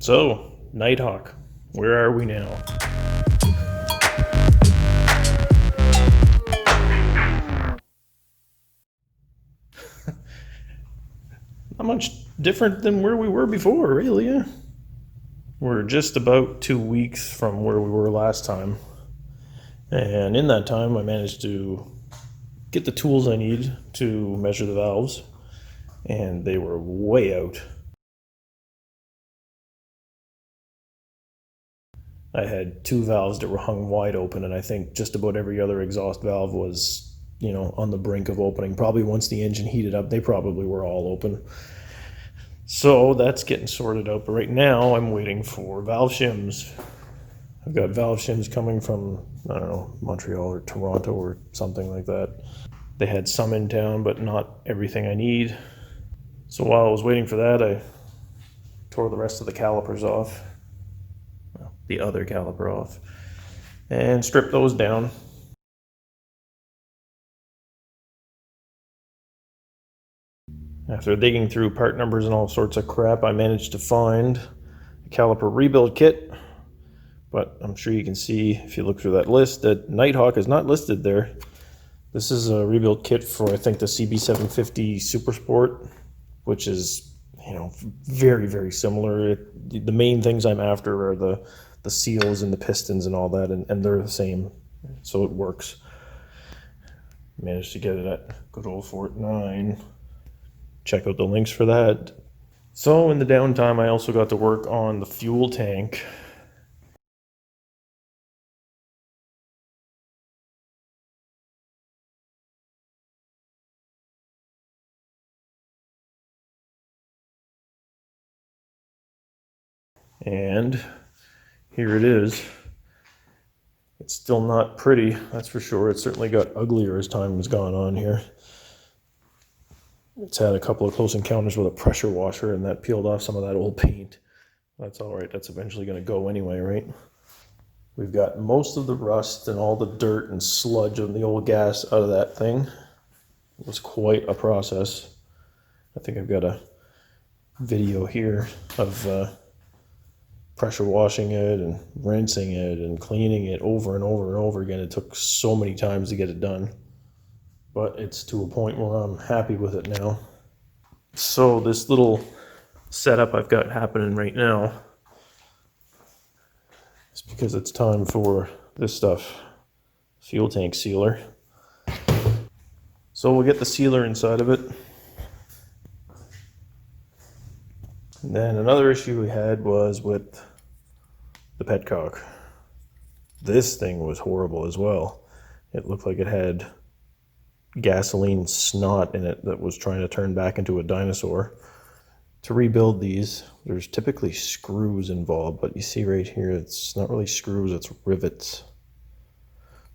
So, Nighthawk, where are we now? Not much different than where we were before, really. Yeah. We're just about 2 weeks from where we were last time. And in that time, I managed to get the tools I need to measure the valves, and they were way out. I had two valves that were hung wide open, and I think just about every other exhaust valve was, on the brink of opening. Probably once the engine heated up, they probably were all open. So that's getting sorted out. But right now, I'm waiting for valve shims. I've got valve shims coming from, I don't know, Montreal or Toronto or something like that. They had some in town, but not everything I need. So while I was waiting for that, I tore the rest of the calipers off. Well, the other caliper off. And stripped those down. After digging through part numbers and all sorts of crap, I managed to find a caliper rebuild kit. But I'm sure you can see, if you look through that list, that Nighthawk is not listed there. This is a rebuild kit for, I think, the CB750 Super Sport, which is, very, very similar. The main things I'm after are the seals and the pistons and all that, and they're the same, so it works. Managed to get it at good old Fort 9. Check out the links for that. So in the downtime, I also got to work on the fuel tank. And here it is. It's still not pretty, that's for sure. It's certainly got uglier as time has gone on here. It's had a couple of close encounters with a pressure washer, and that peeled off some of that old paint. That's all right. That's eventually going to go anyway, right? We've got most of the rust and all the dirt and sludge of the old gas out of that thing. It was quite a process. I think I've got a video here of pressure washing it and rinsing it and cleaning it over and over and over again. It took so many times to get it done, but it's to a point where I'm happy with it now. So this little setup I've got happening right now is because it's time for this stuff, fuel tank sealer. So we'll get the sealer inside of it. And then another issue we had was with the petcock. This thing was horrible as well. It looked like it had gasoline snot in it that was trying to turn back into a dinosaur. To rebuild these, there's typically screws involved, but you see right here, it's not really screws, it's rivets.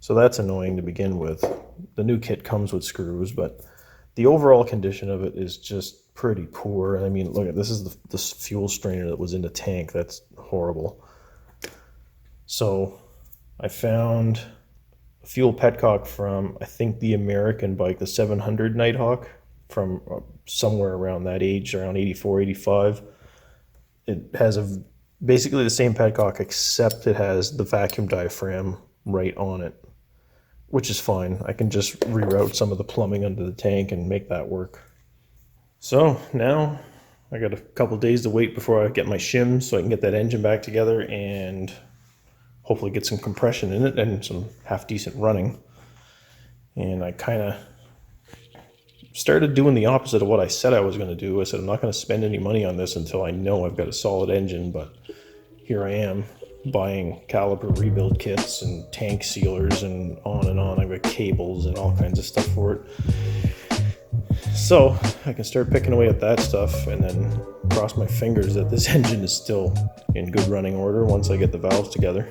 So that's annoying to begin with. The new kit comes with screws, but the overall condition of it is just pretty poor. I mean, look at this, is the fuel strainer that was in the tank. That's horrible. So I found a fuel petcock from, I think, the American bike, the 700 Nighthawk, from somewhere around that age, around 84, 85. It has basically the same petcock, except it has the vacuum diaphragm right on it, which is fine. I can just reroute some of the plumbing under the tank and make that work. So now I got a couple days to wait before I get my shims so I can get that engine back together and hopefully get some compression in it and some half-decent running. And I kind of started doing the opposite of what I said I was going to do. I said I'm not going to spend any money on this until I know I've got a solid engine, but here I am buying caliper rebuild kits and tank sealers and on and on. I've got cables and all kinds of stuff for it. So I can start picking away at that stuff and then cross my fingers that this engine is still in good running order once I get the valves together.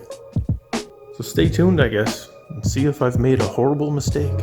So stay tuned, I guess, and see if I've made a horrible mistake.